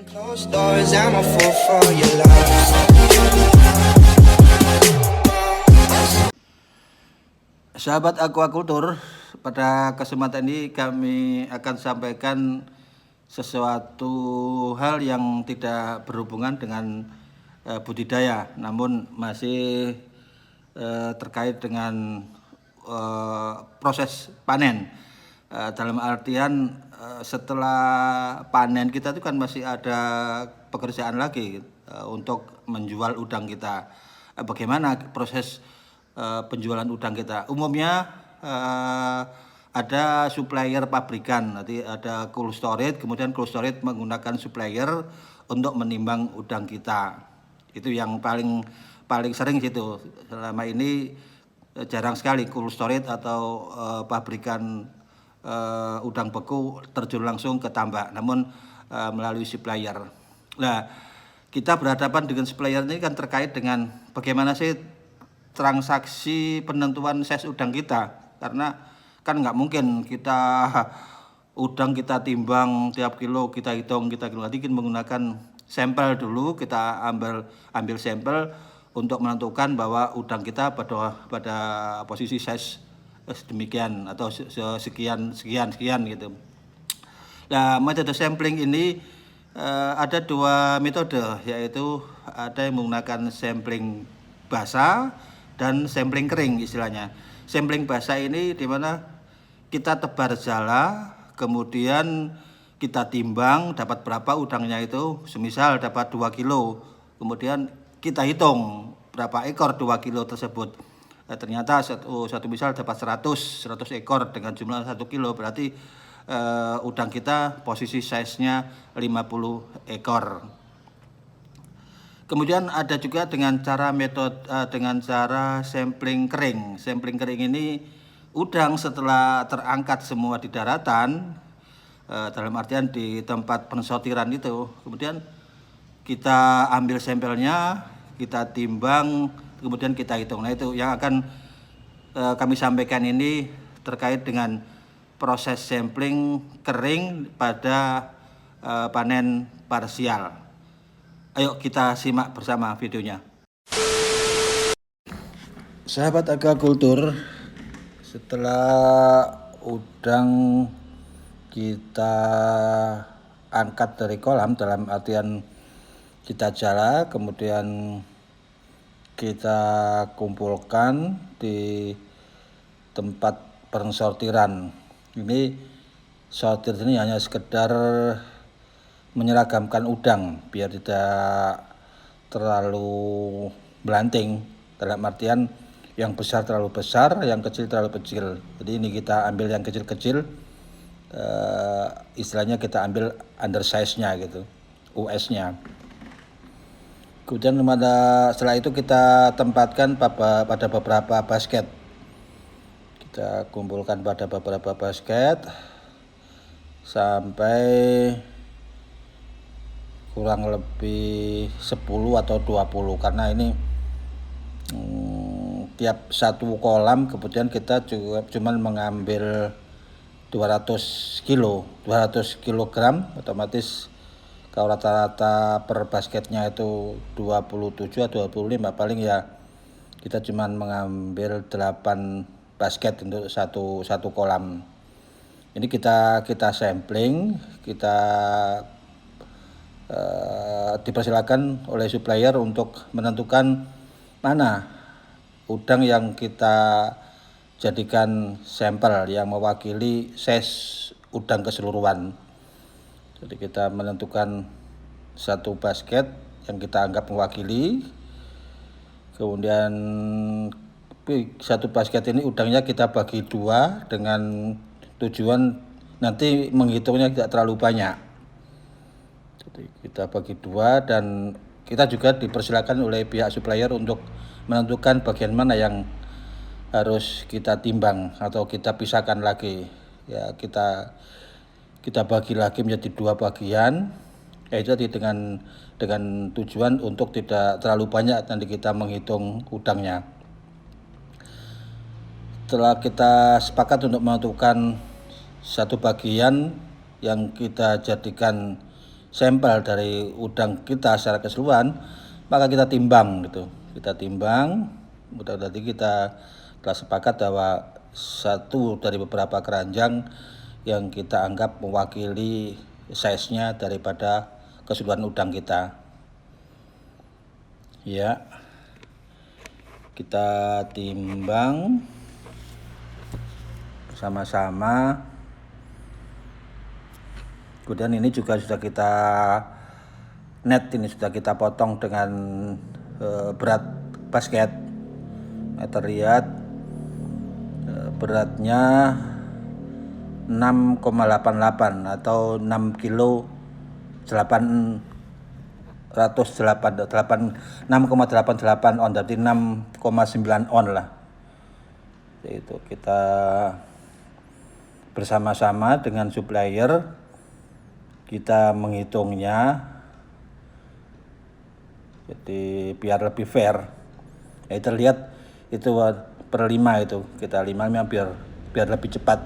Closed doors, I'm a fool for your love. Sahabat aquaculture, pada kesempatan ini kami akan sampaikan sesuatu hal yang tidak berhubungan dengan budidaya, namun masih terkait dengan proses panen. Dalam artian setelah panen kita itu kan masih ada pekerjaan lagi untuk menjual udang kita. Bagaimana proses penjualan udang kita? Umumnya ada supplier pabrikan, nanti ada cold storage, kemudian cold storage menggunakan supplier untuk menimbang udang kita. Itu yang paling sering situ. Selama ini jarang sekali cold storage atau pabrikan udang beku terjun langsung ke tambak, namun melalui supplier. Nah, kita berhadapan dengan supplier ini kan terkait dengan bagaimana sih transaksi penentuan size udang kita, karena kan nggak mungkin kita udang kita timbang tiap kilo kita hitung nanti kita menggunakan sampel dulu, kita ambil sampel untuk menentukan bahwa udang kita pada posisi size sedemikian atau sekian gitu. Nah, metode sampling ini ada dua metode, yaitu ada yang menggunakan sampling basah dan sampling kering istilahnya. Sampling basah ini di mana kita tebar jala, kemudian kita timbang dapat berapa udangnya itu, semisal dapat 2 kilo, kemudian kita hitung berapa ekor 2 kilo tersebut. Ternyata satu misal dapat 100 ekor dengan jumlah 1 kilo, berarti udang kita posisi size-nya 50 ekor. Kemudian ada juga dengan cara sampling kering. Sampling kering ini udang setelah terangkat semua di daratan, dalam artian di tempat pensortiran itu, kemudian kita ambil sampelnya, kita timbang, kemudian kita hitung. Nah, itu yang akan kami sampaikan ini terkait dengan proses sampling kering pada panen parsial. Ayo kita simak bersama videonya. Sahabat aquaculture, setelah udang kita angkat dari kolam, dalam artian kita jala, kemudian kita kumpulkan di tempat pensortiran. Ini sortir ini hanya sekedar menyeragamkan udang biar tidak terlalu belanting, dalam artian yang besar terlalu besar, yang kecil terlalu kecil. Jadi ini kita ambil yang kecil-kecil, istilahnya kita ambil undersize-nya gitu, US-nya. Kemudian setelah itu kita tempatkan pada beberapa basket. Kita kumpulkan pada beberapa basket sampai kurang lebih 10 atau 20, karena ini tiap satu kolam kemudian kita juga cuma mengambil 200 kilogram, otomatis kalau rata-rata per basketnya itu 27 atau 25, paling ya kita cuma mengambil 8 basket untuk satu kolam. Ini kita sampling, kita dipersilakan oleh supplier untuk menentukan mana udang yang kita jadikan sampel yang mewakili size udang keseluruhan. Jadi kita menentukan satu basket yang kita anggap mewakili, kemudian satu basket ini udangnya kita bagi 2 dengan tujuan nanti menghitungnya tidak terlalu banyak. Jadi kita bagi 2 dan kita juga dipersilakan oleh pihak supplier untuk menentukan bagian mana yang harus kita timbang atau kita pisahkan lagi. Ya, kita bagi lagi menjadi 2 bagian, yaitu dengan tujuan untuk tidak terlalu banyak nanti kita menghitung udangnya. Setelah kita sepakat untuk menentukan satu bagian yang kita jadikan sampel dari udang kita secara keseluruhan, maka kita timbang gitu. Kita timbang, udah tadi kita telah sepakat bahwa satu dari beberapa keranjang yang kita anggap mewakili size-nya daripada keseluruhan udang kita. Ya, kita timbang bersama-sama. Kemudian ini juga sudah kita net, ini sudah kita potong dengan berat basket. Terlihat beratnya 6,88 atau 6 kilo 6,88 on, berarti 6,9 on lah. Itu kita bersama-sama dengan supplier kita menghitungnya, jadi biar lebih fair. Ya, terlihat itu per 5 itu kita 5 biar lebih cepat.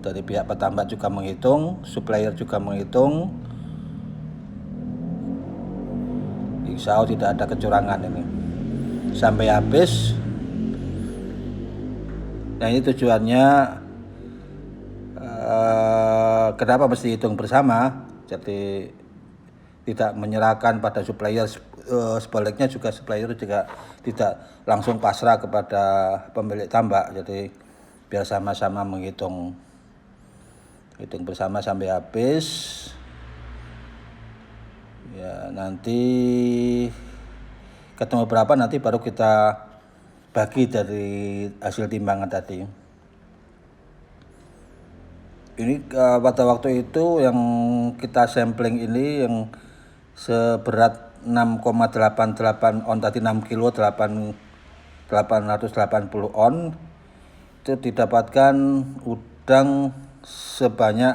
Dari pihak petambak juga menghitung, supplier juga menghitung. Insya Allah tidak ada kecurangan ini sampai habis. Nah, ini tujuannya kenapa mesti hitung bersama, jadi tidak menyerahkan pada supplier, sebaliknya juga supplier juga tidak langsung pasrah kepada pemilik tambak, jadi biar sama-sama hitung bersama sampai habis. Ya, nanti ketemu berapa nanti baru kita bagi dari hasil timbangan tadi. Ini pada waktu itu yang kita sampling ini yang seberat 6,88 on tadi, 6 kilo 880 on, itu didapatkan udang sebanyak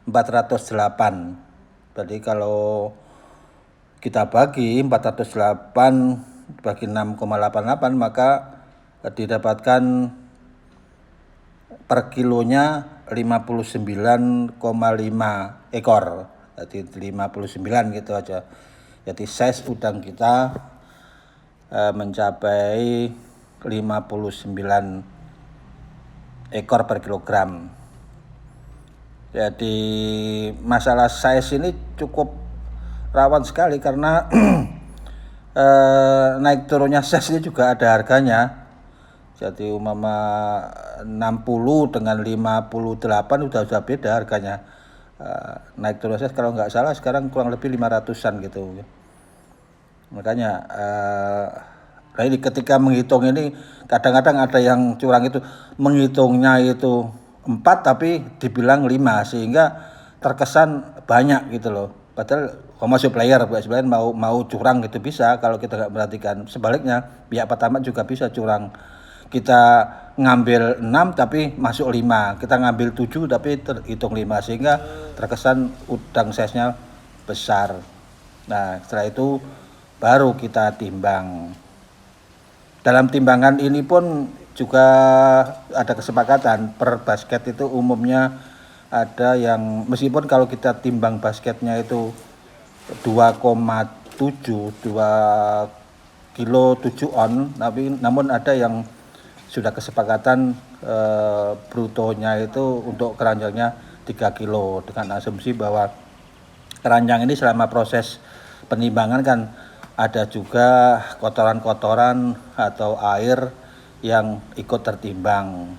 408. Jadi kalau kita bagi 408 bagi 6,88 maka didapatkan per kilonya 59,5 ekor. Jadi 59 gitu aja. Jadi size udang kita mencapai 59 ekor per kilogram. Jadi masalah size ini cukup rawan sekali karena naik turunnya size ini juga ada harganya. Jadi umpama 60 dengan 58 sudah beda harganya. Naik turun size kalau nggak salah sekarang kurang lebih 500-an gitu. Makanya nah ini ketika menghitung ini kadang-kadang ada yang curang, itu menghitungnya itu 4 tapi dibilang 5 sehingga terkesan banyak gitu loh. Padahal supplier mau curang gitu bisa kalau kita nggak perhatikan. Sebaliknya pihak petambak juga bisa curang. Kita ngambil 6 tapi masuk 5, kita ngambil 7 tapi terhitung 5 sehingga terkesan udang size-nya besar. Nah, setelah itu baru kita timbang. Dalam timbangan ini pun juga ada kesepakatan per basket itu umumnya ada yang meskipun kalau kita timbang basketnya itu 2,7 2 kilo 7 on, tapi namun ada yang sudah kesepakatan brutonya itu untuk keranjangnya 3 kilo dengan asumsi bahwa keranjang ini selama proses penimbangan kan ada juga kotoran-kotoran atau air yang ikut tertimbang.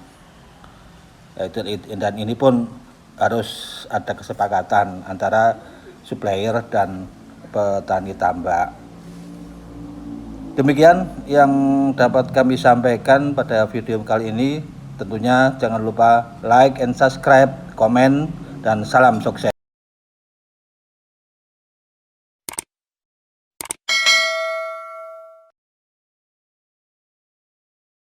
Dan ini pun harus ada kesepakatan antara supplier dan petani tambak. Demikian yang dapat kami sampaikan pada video kali ini. Tentunya jangan lupa like and subscribe, komen, dan salam sukses.